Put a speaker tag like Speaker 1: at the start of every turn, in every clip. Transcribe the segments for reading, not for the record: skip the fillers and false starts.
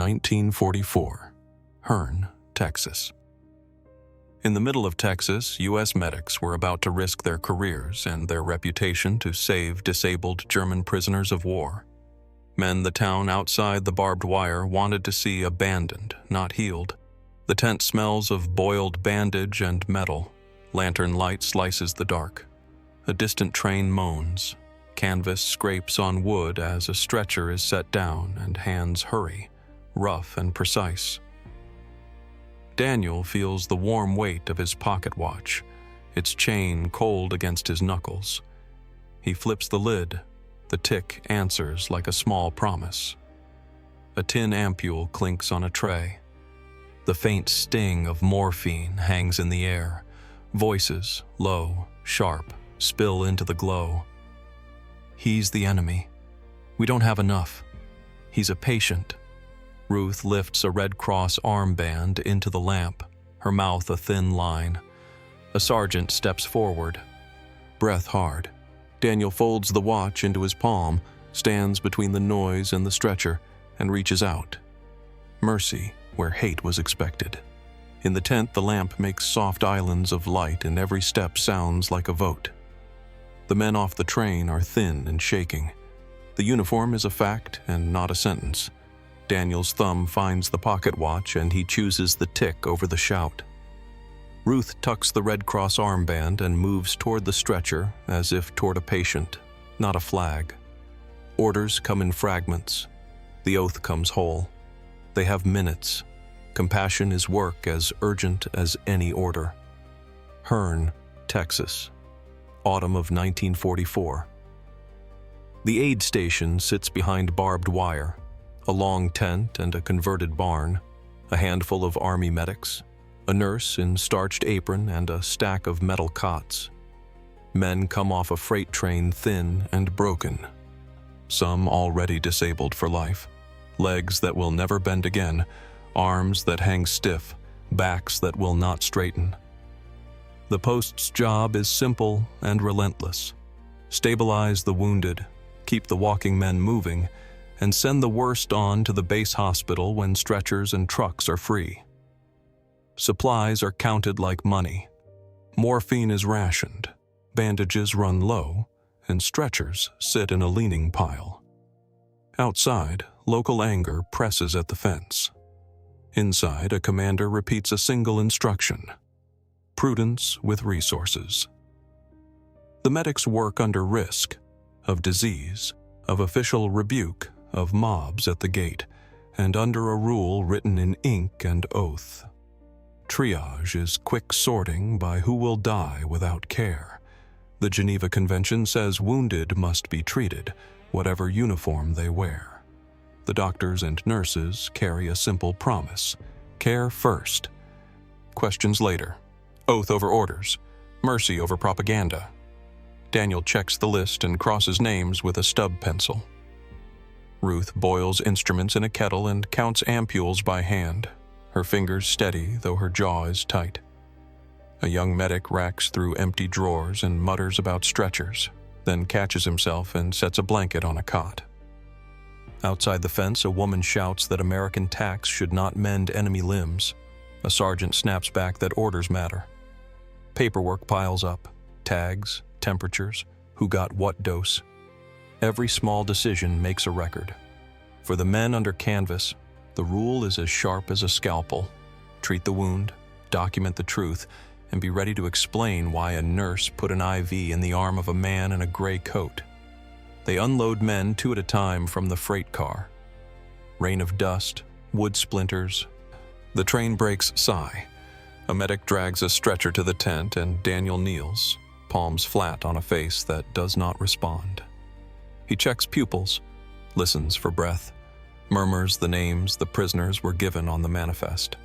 Speaker 1: 1944, Hearne, Texas. In the middle of Texas, U.S. medics were about to risk their careers and their reputation to save disabled German prisoners of war. Men the town outside the barbed wire wanted to see abandoned, not healed. The tent smells of boiled bandage and metal. Lantern light slices the dark. A distant train moans. Canvas scrapes on wood as a stretcher is set down and hands hurry, rough and precise. Daniel feels the warm weight of his pocket watch, its chain cold against his knuckles. He flips the lid. The tick answers like a small promise. A tin ampule clinks on a tray. The faint sting of morphine hangs in the air. Voices, low, sharp, spill into the glow. He's the enemy. We don't have enough. He's a patient. Ruth lifts a Red Cross armband into the lamp, her mouth a thin line. A sergeant steps forward. Breath hard. Daniel folds the watch into his palm, stands between the noise and the stretcher, and reaches out. Mercy, where hate was expected. In the tent, the lamp makes soft islands of light, and every step sounds like a vote. The men off the train are thin and shaking. The uniform is a fact and not a sentence. Daniel's thumb finds the pocket watch, and he chooses the tick over the shout. Ruth tucks the Red Cross armband and moves toward the stretcher as if toward a patient, not a flag. Orders come in fragments. The oath comes whole. They have minutes. Compassion is work as urgent as any order. Hearne, Texas. Autumn of 1944. The aid station sits behind barbed wire. A long tent and a converted barn, a handful of army medics, a nurse in starched apron and a stack of metal cots. Men come off a freight train thin and broken. Some already disabled for life. Legs that will never bend again, arms that hang stiff, backs that will not straighten. The post's job is simple and relentless. Stabilize the wounded, keep the walking men moving, and send the worst on to the base hospital when stretchers and trucks are free. Supplies are counted like money. Morphine is rationed, bandages run low, and stretchers sit in a leaning pile. Outside, local anger presses at the fence. Inside, a commander repeats a single instruction: prudence with resources. The medics work under risk of disease, of official rebuke, of mobs at the gate, and under a rule written in ink and oath. Triage is quick sorting by who will die without care. The Geneva Convention says wounded must be treated, whatever uniform they wear. The doctors and nurses carry a simple promise: care first, questions later, oath over orders, mercy over propaganda. Daniel checks the list and crosses names with a stub pencil. Ruth boils instruments in a kettle and counts ampules by hand, her fingers steady though her jaw is tight. A young medic racks through empty drawers and mutters about stretchers, then catches himself and sets a blanket on a cot. Outside the fence, a woman shouts that American tacks should not mend enemy limbs. A sergeant snaps back that orders matter. Paperwork piles up: tags, temperatures, who got what dose. Every small decision makes a record. For the men under canvas, the rule is as sharp as a scalpel. Treat the wound, document the truth, and be ready to explain why a nurse put an IV in the arm of a man in a gray coat. They unload men 2 at a time from the freight car. Rain of dust, wood splinters. The train brakes sigh. A medic drags a stretcher to the tent, and Daniel kneels, palms flat on a face that does not respond. He checks pupils, listens for breath, murmurs the names the prisoners were given on the manifest.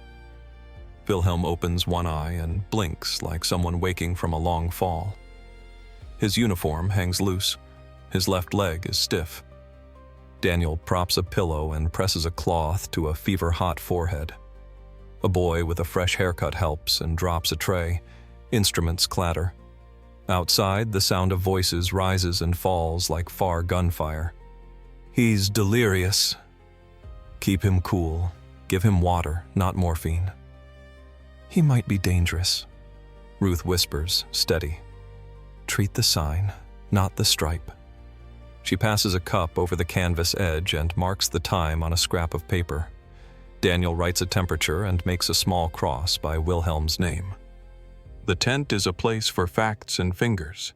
Speaker 1: Wilhelm opens one eye and blinks like someone waking from a long fall. His uniform hangs loose. His left leg is stiff. Daniel props a pillow and presses a cloth to a fever-hot forehead. A boy with a fresh haircut helps and drops a tray. Instruments clatter. Outside, the sound of voices rises and falls like far gunfire. "He's delirious." Keep him cool. Give him water, not morphine. He might be dangerous, Ruth whispers, steady. Treat the sign, not the stripe. She passes a cup over the canvas edge and marks the time on a scrap of paper. Daniel writes a temperature and makes a small cross by Wilhelm's name. The tent is a place for facts and fingers,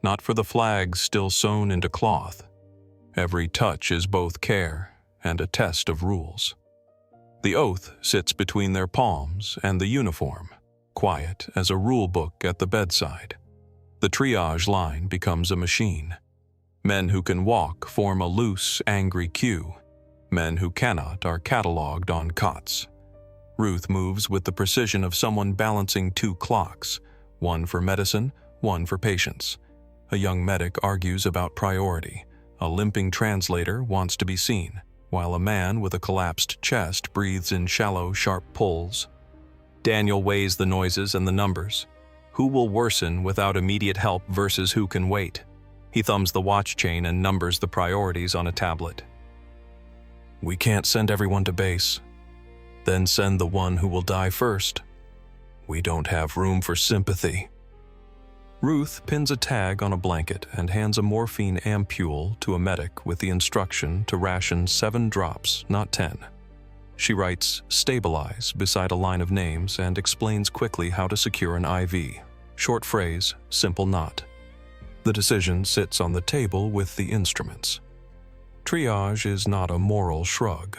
Speaker 1: not for the flags still sewn into cloth. Every touch is both care and a test of rules. The oath sits between their palms and the uniform, quiet as a rule book at the bedside. The triage line becomes a machine. Men who can walk form a loose, angry queue. Men who cannot are catalogued on cots. Ruth moves with the precision of someone balancing two clocks, one for medicine, one for patients. A young medic argues about priority. A limping translator wants to be seen, while a man with a collapsed chest breathes in shallow, sharp pulls. Daniel weighs the noises and the numbers. Who will worsen without immediate help versus who can wait? He thumbs the watch chain and numbers the priorities on a tablet. We can't send everyone to base. Then send the one who will die first. We don't have room for sympathy. Ruth pins a tag on a blanket and hands a morphine ampule to a medic with the instruction to ration 7 drops, not 10. She writes "stabilize" beside a line of names and explains quickly how to secure an IV. Short phrase, simple knot. The decision sits on the table with the instruments. Triage is not a moral shrug.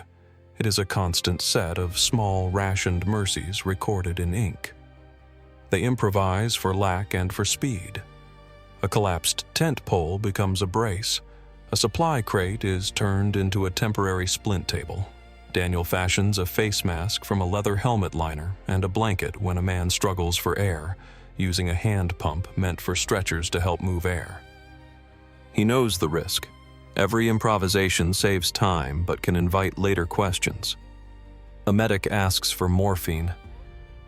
Speaker 1: It is a constant set of small, rationed mercies recorded in ink. They improvise for lack and for speed. A collapsed tent pole becomes a brace. A supply crate is turned into a temporary splint table. Daniel fashions a face mask from a leather helmet liner and a blanket when a man struggles for air, using a hand pump meant for stretchers to help move air. He knows the risk. Every improvisation saves time but can invite later questions. A medic asks for morphine.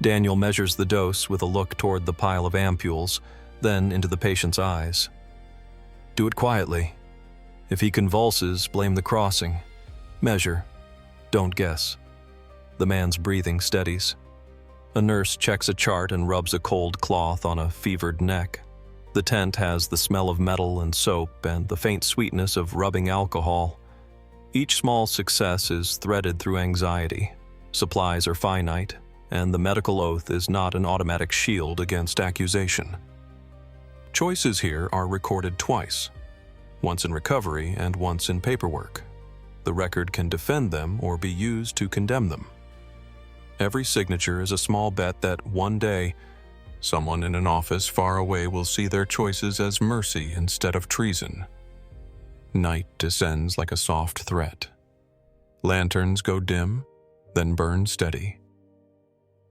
Speaker 1: Daniel measures the dose with a look toward the pile of ampules, then into the patient's eyes. Do it quietly. If he convulses, blame the crossing. Measure. Don't guess. The man's breathing steadies. A nurse checks a chart and rubs a cold cloth on a fevered neck. The tent has the smell of metal and soap and the faint sweetness of rubbing alcohol. Each small success is threaded through anxiety. Supplies are finite, and the medical oath is not an automatic shield against accusation. Choices here are recorded twice, once in recovery and once in paperwork. The record can defend them or be used to condemn them. Every signature is a small bet that one day, someone in an office far away will see their choices as mercy instead of treason. Night descends like a soft threat. Lanterns go dim, then burn steady.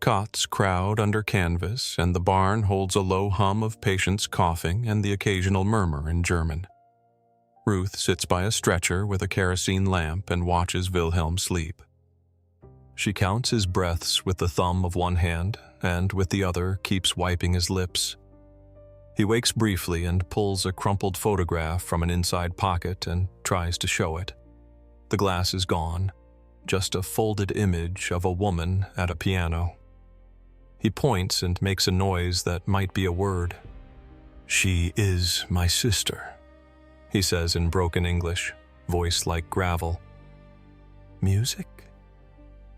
Speaker 1: Cots crowd under canvas, and the barn holds a low hum of patients coughing and the occasional murmur in German. Ruth sits by a stretcher with a kerosene lamp and watches Wilhelm sleep. She counts his breaths with the thumb of one hand and with the other keeps wiping his lips. He wakes briefly and pulls a crumpled photograph from an inside pocket and tries to show it. The glass is gone, just a folded image of a woman at a piano. He points and makes a noise that might be a word. "She is my sister," he says in broken English, voice like gravel. "Music?"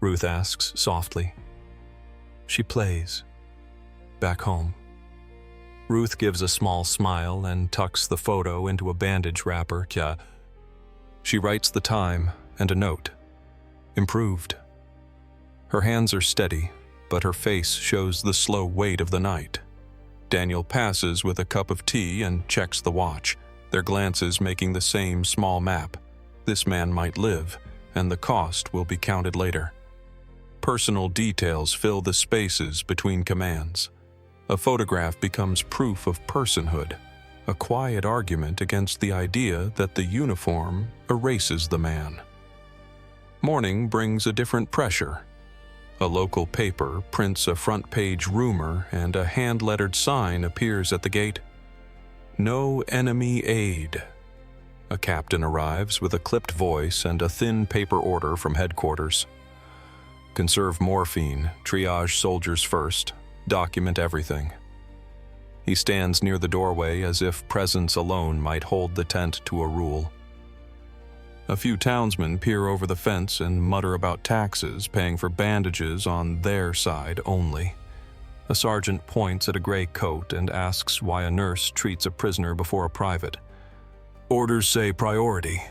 Speaker 1: Ruth asks softly. She plays. Back home. Ruth gives a small smile and tucks the photo into a bandage wrapper. Yeah. She writes the time and a note. Improved. Her hands are steady, but her face shows the slow weight of the night. Daniel passes with a cup of tea and checks the watch, their glances making the same small map. This man might live, and the cost will be counted later. Personal details fill the spaces between commands. A photograph becomes proof of personhood, a quiet argument against the idea that the uniform erases the man. Morning brings a different pressure. A local paper prints a front-page rumor and a hand-lettered sign appears at the gate. No enemy aid. A captain arrives with a clipped voice and a thin paper order from headquarters. Conserve morphine, triage soldiers first, document everything. He stands near the doorway as if presence alone might hold the tent to a rule. A few townsmen peer over the fence and mutter about taxes paying for bandages on their side only. A sergeant points at a gray coat and asks why a nurse treats a prisoner before a private. "Orders say priority,"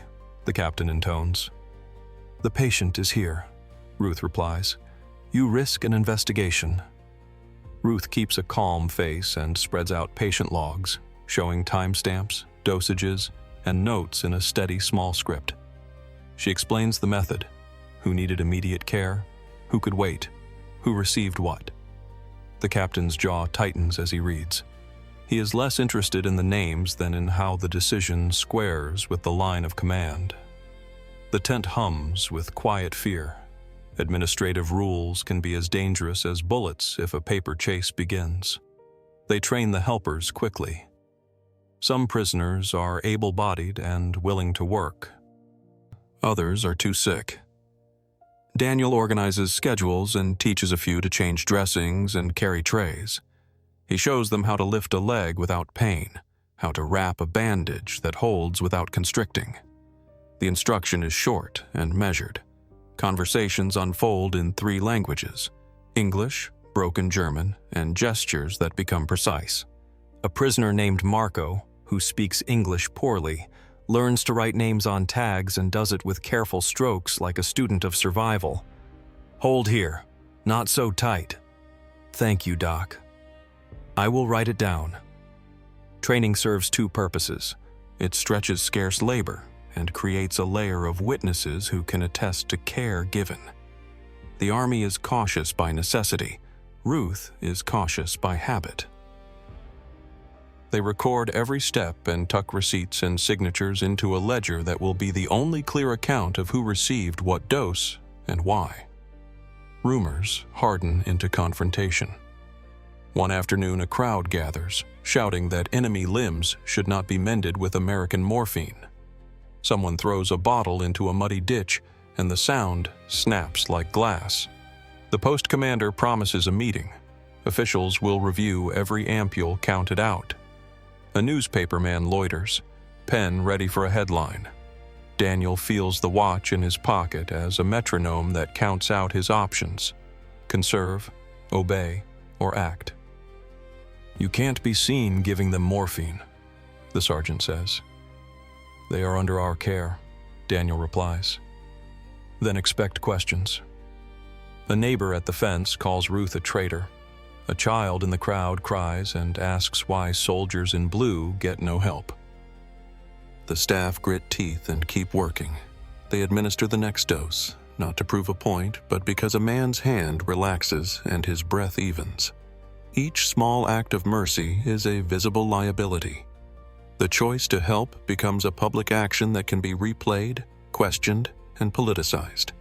Speaker 1: the captain intones. "The patient is here," Ruth replies. "You risk an investigation." Ruth keeps a calm face and spreads out patient logs, showing timestamps, dosages, and notes in a steady small script. She explains the method: who needed immediate care, who could wait, who received what. The captain's jaw tightens as he reads. He is less interested in the names than in how the decision squares with the line of command. The tent hums with quiet fear. Administrative rules can be as dangerous as bullets if a paper chase begins. They train the helpers quickly. Some prisoners are able-bodied and willing to work. Others are too sick. Daniel organizes schedules and teaches a few to change dressings and carry trays. He shows them how to lift a leg without pain, how to wrap a bandage that holds without constricting. The instruction is short and measured. Conversations unfold in 3 languages: English, broken German, and gestures that become precise. A prisoner named Marco, who speaks English poorly, learns to write names on tags and does it with careful strokes like a student of survival. "Hold here. Not so tight." "Thank you, Doc." "I will write it down." Training serves 2 purposes. It stretches scarce labor and creates a layer of witnesses who can attest to care given. The Army is cautious by necessity. Ruth is cautious by habit. They record every step and tuck receipts and signatures into a ledger that will be the only clear account of who received what dose and why. Rumors harden into confrontation. One afternoon, a crowd gathers, shouting that enemy limbs should not be mended with American morphine. Someone throws a bottle into a muddy ditch, and the sound snaps like glass. The post commander promises a meeting. Officials will review every ampule counted out. A newspaperman loiters, pen ready for a headline. Daniel feels the watch in his pocket as a metronome that counts out his options: conserve, obey, or act. "You can't be seen giving them morphine," the sergeant says. "They are under our care," Daniel replies. "Then expect questions." A neighbor at the fence calls Ruth a traitor. A child in the crowd cries and asks why soldiers in blue get no help. The staff grit teeth and keep working. They administer the next dose, not to prove a point, but because a man's hand relaxes and his breath evens. Each small act of mercy is a visible liability. The choice to help becomes a public action that can be replayed, questioned, and politicized.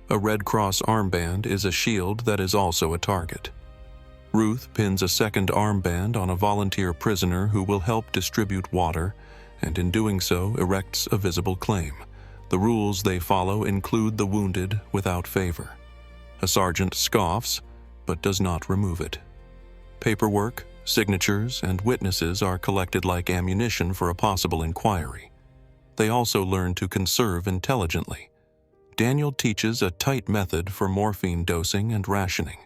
Speaker 1: A Red Cross armband is a shield that is also a target. Ruth pins a second armband on a volunteer prisoner who will help distribute water, and in doing so erects a visible claim. The rules they follow include the wounded without favor. A sergeant scoffs, but does not remove it. Paperwork, signatures, and witnesses are collected like ammunition for a possible inquiry. They also learn to conserve intelligently. Daniel teaches a tight method for morphine dosing and rationing.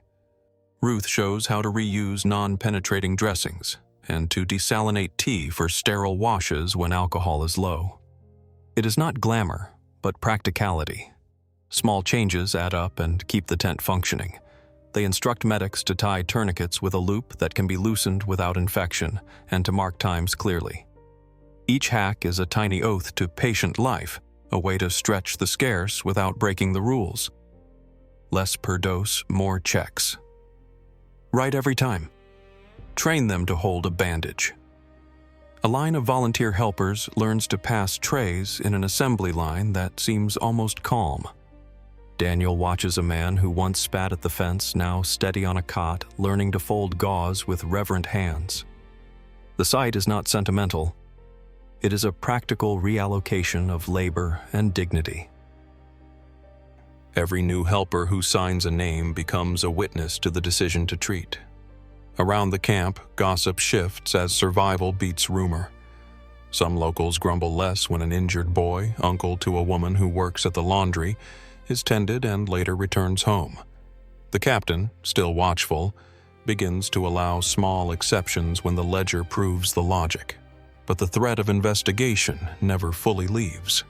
Speaker 1: Ruth shows how to reuse non-penetrating dressings and to desalinate tea for sterile washes when alcohol is low. It is not glamour, but practicality. Small changes add up and keep the tent functioning. They instruct medics to tie tourniquets with a loop that can be loosened without infection and to mark times clearly. Each hack is a tiny oath to patient life, a way to stretch the scarce without breaking the rules. Less per dose, more checks. Right every time. Train them to hold a bandage. A line of volunteer helpers learns to pass trays in an assembly line that seems almost calm. Daniel watches a man who once spat at the fence, now steady on a cot, learning to fold gauze with reverent hands. The sight is not sentimental. It is a practical reallocation of labor and dignity. Every new helper who signs a name becomes a witness to the decision to treat. Around the camp, gossip shifts as survival beats rumor. Some locals grumble less when an injured boy, uncle to a woman who works at the laundry, is tended and later returns home. The captain, still watchful, begins to allow small exceptions when the ledger proves the logic. But the threat of investigation never fully leaves.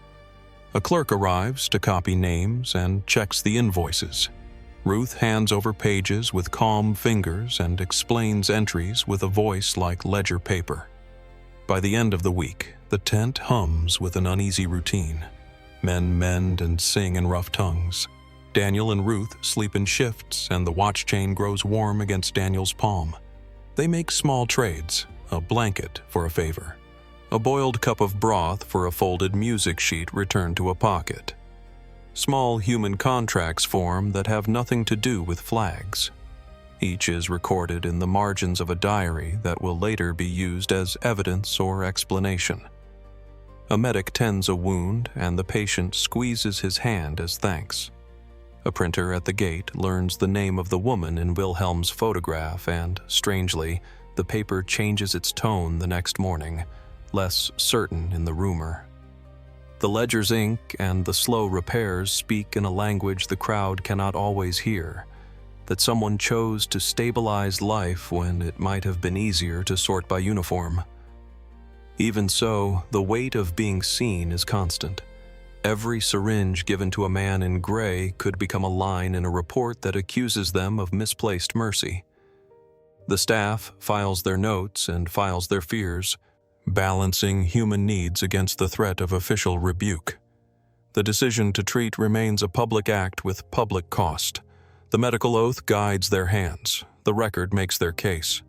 Speaker 1: A clerk arrives to copy names and checks the invoices. Ruth hands over pages with calm fingers and explains entries with a voice like ledger paper. By the end of the week, the tent hums with an uneasy routine. Men mend and sing in rough tongues. Daniel and Ruth sleep in shifts, and the watch chain grows warm against Daniel's palm. They make small trades, a blanket for a favor. A boiled cup of broth for a folded music sheet returned to a pocket. Small human contracts form that have nothing to do with flags. Each is recorded in the margins of a diary that will later be used as evidence or explanation. A medic tends a wound, and the patient squeezes his hand as thanks. A printer at the gate learns the name of the woman in Wilhelm's photograph, and, strangely, the paper changes its tone the next morning, less certain in the rumor. The ledger's ink and the slow repairs speak in a language the crowd cannot always hear, that someone chose to stabilize life when it might have been easier to sort by uniform. Even so, the weight of being seen is constant. Every syringe given to a man in gray could become a line in a report that accuses them of misplaced mercy. The staff files their notes and files their fears, balancing human needs against the threat of official rebuke. The decision to treat remains a public act with public cost. The medical oath guides their hands. The record makes their case.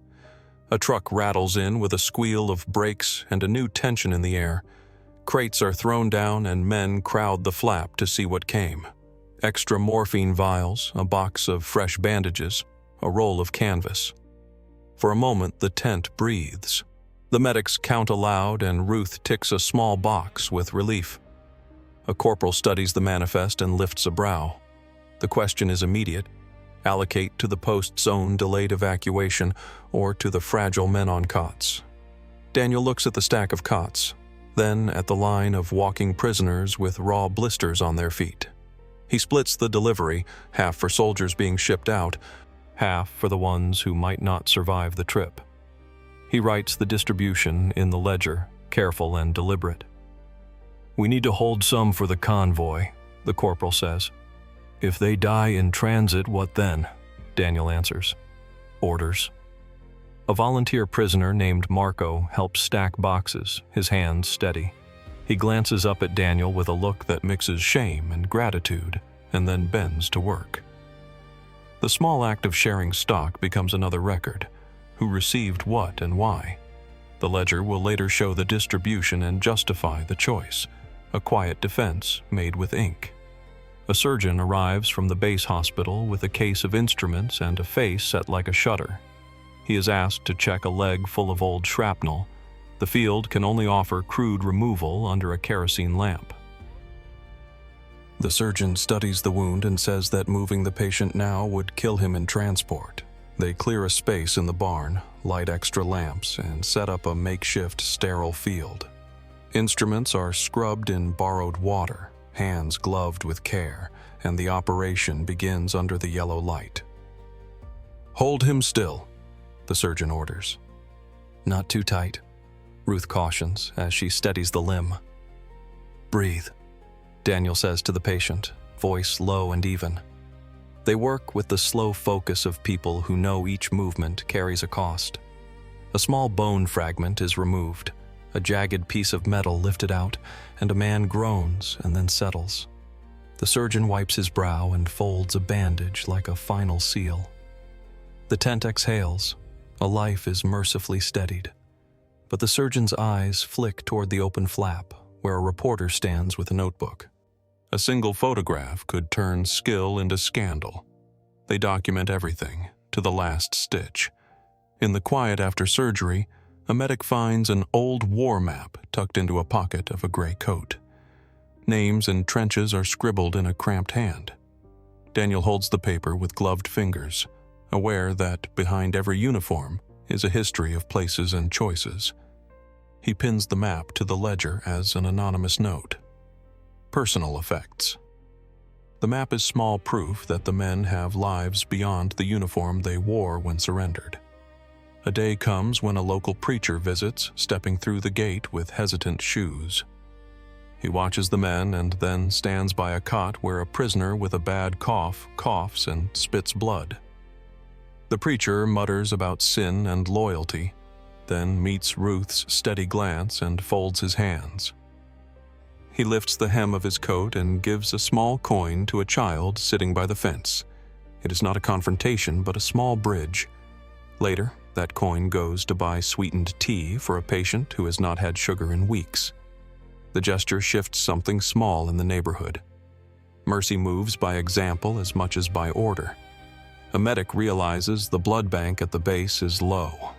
Speaker 1: A truck rattles in with a squeal of brakes and a new tension in the air. Crates are thrown down and men crowd the flap to see what came. Extra morphine vials, a box of fresh bandages, a roll of canvas. For a moment, the tent breathes. The medics count aloud, and Ruth ticks a small box with relief. A corporal studies the manifest and lifts a brow. The question is immediate: allocate to the post's own delayed evacuation or to the fragile men on cots. Daniel looks at the stack of cots, then at the line of walking prisoners with raw blisters on their feet. He splits the delivery, half for soldiers being shipped out, half for the ones who might not survive the trip. He writes the distribution in the ledger, careful and deliberate. "We need to hold some for the convoy," the corporal says. "If they die in transit, what then?" Daniel answers. "Orders." A volunteer prisoner named Marco helps stack boxes, his hands steady. He glances up at Daniel with a look that mixes shame and gratitude, and then bends to work. The small act of sharing stock becomes another record: who received what and why. The ledger will later show the distribution and justify the choice, a quiet defense made with ink. A surgeon arrives from the base hospital with a case of instruments and a face set like a shutter. He is asked to check a leg full of old shrapnel. The field can only offer crude removal under a kerosene lamp. The surgeon studies the wound and says that moving the patient now would kill him in transport. They clear a space in the barn, light extra lamps, and set up a makeshift sterile field. Instruments are scrubbed in borrowed water, hands gloved with care, and the operation begins under the yellow light. "Hold him still," the surgeon orders. "Not too tight," Ruth cautions as she steadies the limb. "Breathe," Daniel says to the patient, voice low and even. They work with the slow focus of people who know each movement carries a cost. A small bone fragment is removed, a jagged piece of metal lifted out, and a man groans and then settles. The surgeon wipes his brow and folds a bandage like a final seal. The tent exhales. A life is mercifully steadied. But the surgeon's eyes flick toward the open flap, where a reporter stands with a notebook. A single photograph could turn skill into scandal. They document everything, to the last stitch. In the quiet after surgery, A medic finds an old war map tucked into a pocket of a gray coat. Names and trenches are scribbled in a cramped hand. Daniel holds the paper with gloved fingers, aware that behind every uniform is a history of places and choices. He pins the map to the ledger as an anonymous note. Personal effects. The map is small proof that the men have lives beyond the uniform they wore when surrendered. A day comes when a local preacher visits, stepping through the gate with hesitant shoes. He watches the men and then stands by a cot where a prisoner with a bad cough coughs and spits blood. The preacher mutters about sin and loyalty, then meets Ruth's steady glance and folds his hands. He lifts the hem of his coat and gives a small coin to a child sitting by the fence. It is not a confrontation, but a small bridge. Later, that coin goes to buy sweetened tea for a patient who has not had sugar in weeks. The gesture shifts something small in the neighborhood. Mercy moves by example as much as by order. A medic realizes the blood bank at the base is low.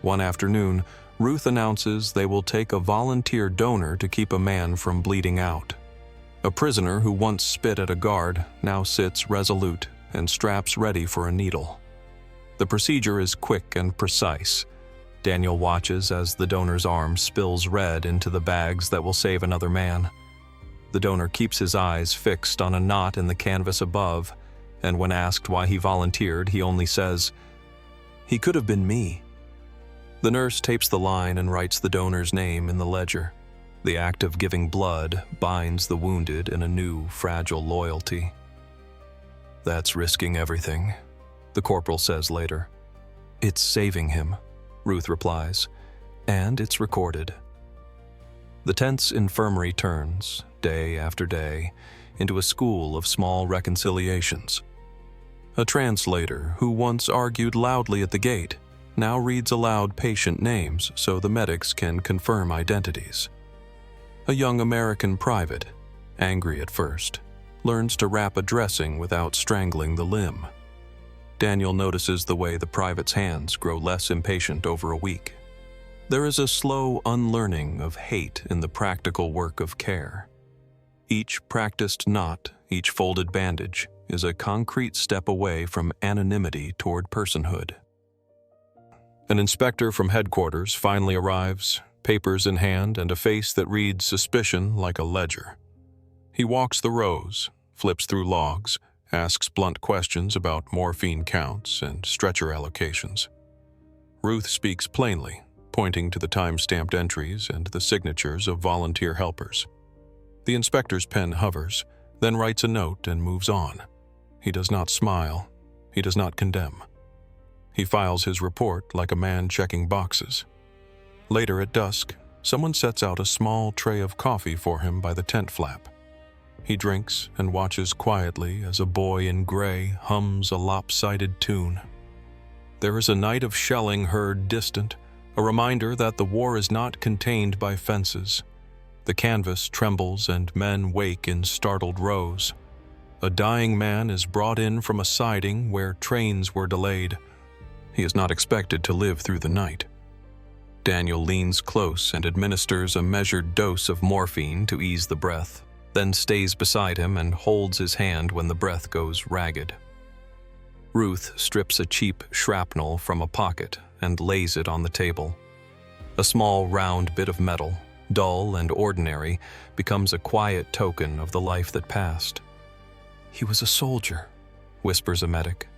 Speaker 1: One afternoon, Ruth announces they will take a volunteer donor to keep a man from bleeding out. A prisoner who once spit at a guard now sits resolute and straps ready for a needle. The procedure is quick and precise. Daniel watches as the donor's arm spills red into the bags that will save another man. The donor keeps his eyes fixed on a knot in the canvas above, and when asked why he volunteered, he only says, "He could have been me." The nurse tapes the line and writes the donor's name in the ledger. The act of giving blood binds the wounded in a new, fragile loyalty. "That's risking everything," the corporal says later. "It's saving him," Ruth replies, "and it's recorded." The tense infirmary turns, day after day, into a school of small reconciliations. A translator who once argued loudly at the gate now reads aloud patient names so the medics can confirm identities. A young American private, angry at first, learns to wrap a dressing without strangling the limb. Daniel notices the way the private's hands grow less impatient over a week. There is a slow unlearning of hate in the practical work of care. Each practiced knot, each folded bandage, is a concrete step away from anonymity toward personhood. An inspector from headquarters finally arrives, papers in hand and a face that reads suspicion like a ledger. He walks the rows, flips through logs, asks blunt questions about morphine counts and stretcher allocations. Ruth speaks plainly, pointing to the time-stamped entries and the signatures of volunteer helpers. The inspector's pen hovers, then writes a note and moves on. He does not smile. He does not condemn. He files his report like a man checking boxes. Later at dusk, someone sets out a small tray of coffee for him by the tent flap. He drinks and watches quietly as a boy in gray hums a lopsided tune. There is a night of shelling heard distant, a reminder that the war is not contained by fences. The canvas trembles and men wake in startled rows. A dying man is brought in from a siding where trains were delayed. He is not expected to live through the night. Daniel leans close and administers a measured dose of morphine to ease the breath, then stays beside him and holds his hand when the breath goes ragged. Ruth strips a cheap shrapnel from a pocket and lays it on the table. A small round bit of metal, dull and ordinary, becomes a quiet token of the life that passed. "He was a soldier," whispers a medic.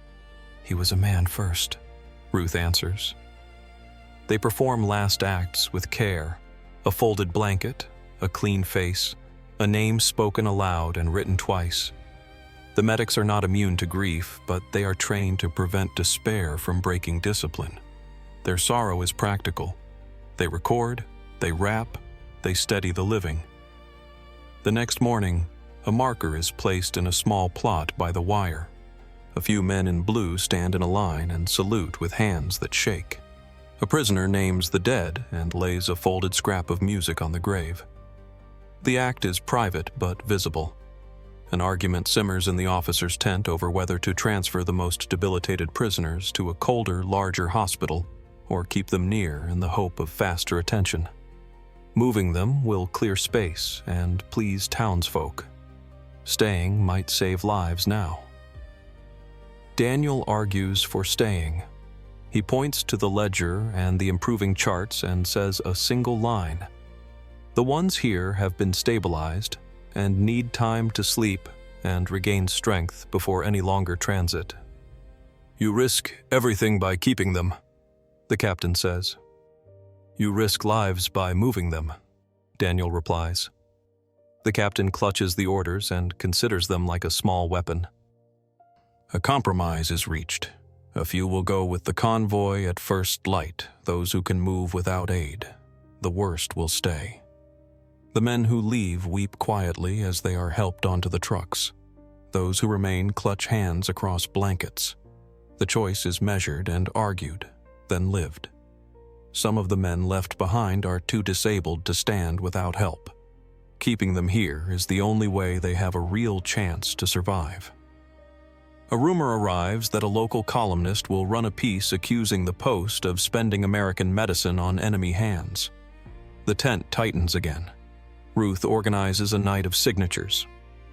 Speaker 1: "He was a man first," Ruth answers. They perform last acts with care, a folded blanket, a clean face, a name spoken aloud and written twice. The medics are not immune to grief, but they are trained to prevent despair from breaking discipline. Their sorrow is practical. They record, they wrap, they steady the living. The next morning, a marker is placed in a small plot by the wire. A few men in blue stand in a line and salute with hands that shake. A prisoner names the dead and lays a folded scrap of music on the grave. The act is private but visible. An argument simmers in the officer's tent over whether to transfer the most debilitated prisoners to a colder, larger hospital or keep them near in the hope of faster attention. Moving them will clear space and please townsfolk. Staying might save lives now. Daniel argues for staying. He points to the ledger and the improving charts and says a single line. The ones here have been stabilized and need time to sleep and regain strength before any longer transit. "You risk everything by keeping them," the captain says. "You risk lives by moving them," Daniel replies. The captain clutches the orders and considers them like a small weapon. A compromise is reached. A few will go with the convoy at first light, those who can move without aid. The worst will stay. The men who leave weep quietly as they are helped onto the trucks. Those who remain clutch hands across blankets. The choice is measured and argued, then lived. Some of the men left behind are too disabled to stand without help. Keeping them here is the only way they have a real chance to survive. A rumor arrives that a local columnist will run a piece accusing the Post of spending American medicine on enemy hands. The tent tightens again. Ruth organizes a night of signatures.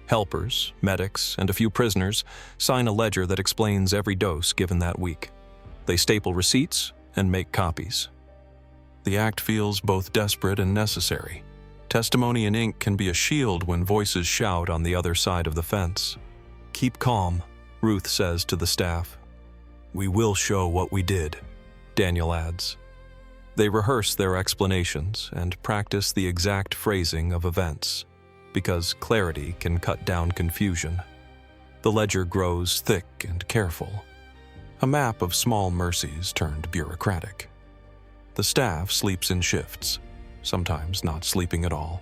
Speaker 1: Helpers, medics, and a few prisoners sign a ledger that explains every dose given that week. They staple receipts and make copies. The act feels both desperate and necessary. Testimony in ink can be a shield when voices shout on the other side of the fence. "Keep calm," Ruth says to the staff. "We will show what we did," Daniel adds. They rehearse their explanations and practice the exact phrasing of events, because clarity can cut down confusion. The ledger grows thick and careful, a map of small mercies turned bureaucratic. The staff sleeps in shifts, sometimes not sleeping at all,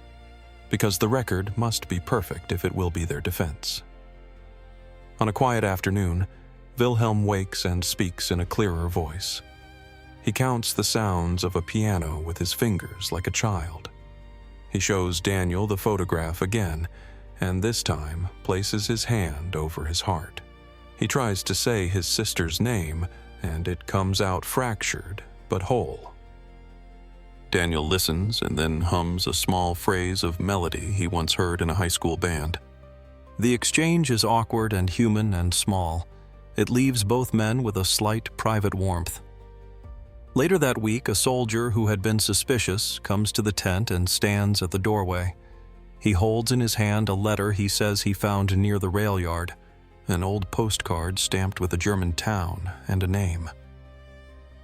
Speaker 1: because the record must be perfect if it will be their defense. On a quiet afternoon, Wilhelm wakes and speaks in a clearer voice. He counts the sounds of a piano with his fingers like a child. He shows Daniel the photograph again, and this time places his hand over his heart. He tries to say his sister's name, and it comes out fractured but whole. Daniel listens and then hums a small phrase of melody he once heard in a high school band. The exchange is awkward and human and small. It leaves both men with a slight private warmth. Later that week, a soldier who had been suspicious comes to the tent and stands at the doorway. He holds in his hand a letter he says he found near the rail yard, an old postcard stamped with a German town and a name.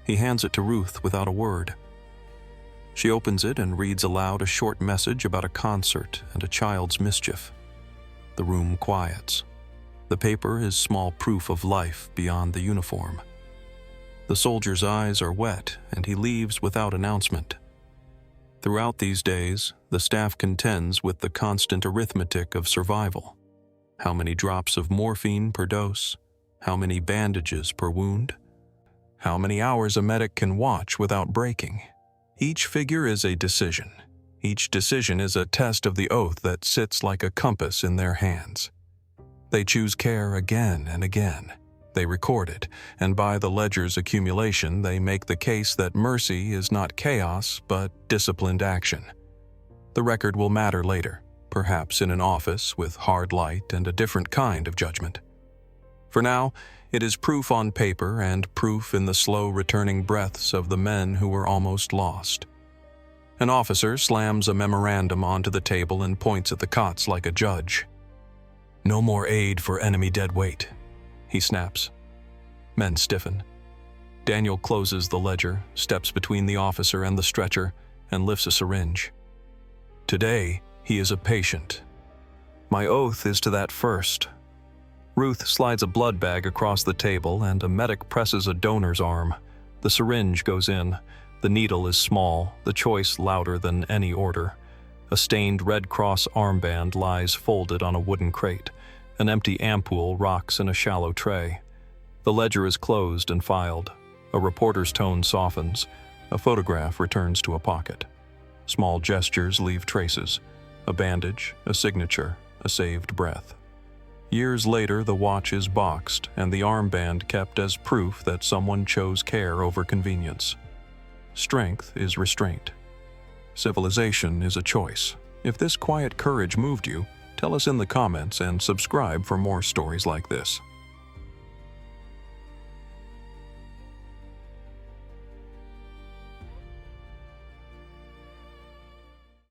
Speaker 1: He hands it to Ruth without a word. She opens it and reads aloud a short message about a concert and a child's mischief. The room quiets. The paper is small proof of life beyond the uniform. The soldier's eyes are wet, and he leaves without announcement. Throughout these days, the staff contends with the constant arithmetic of survival. How many drops of morphine per dose? How many bandages per wound? How many hours a medic can watch without breaking? Each figure is a decision. Each decision is a test of the oath that sits like a compass in their hands. They choose care again and again. They record it, and by the ledger's accumulation, they make the case that mercy is not chaos, but disciplined action. The record will matter later, perhaps in an office with hard light and a different kind of judgment. For now, it is proof on paper and proof in the slow returning breaths of the men who were almost lost. An officer slams a memorandum onto the table and points at the cots like a judge. "No more aid for enemy dead weight," he snaps. Men stiffen. Daniel closes the ledger, steps between the officer and the stretcher, and lifts a syringe. "Today, he is a patient. My oath is to that first." Ruth slides a blood bag across the table, and a medic presses a donor's arm. The syringe goes in. The needle is small, the choice louder than any order. A stained Red Cross armband lies folded on a wooden crate. An empty ampoule rocks in a shallow tray. The ledger is closed and filed. A reporter's tone softens. A photograph returns to a pocket. Small gestures leave traces. A bandage, a signature, a saved breath. Years later, the watch is boxed and the armband kept as proof that someone chose care over convenience. Strength is restraint. Civilization is a choice. If this quiet courage moved you, tell us in the comments and subscribe for more stories like this.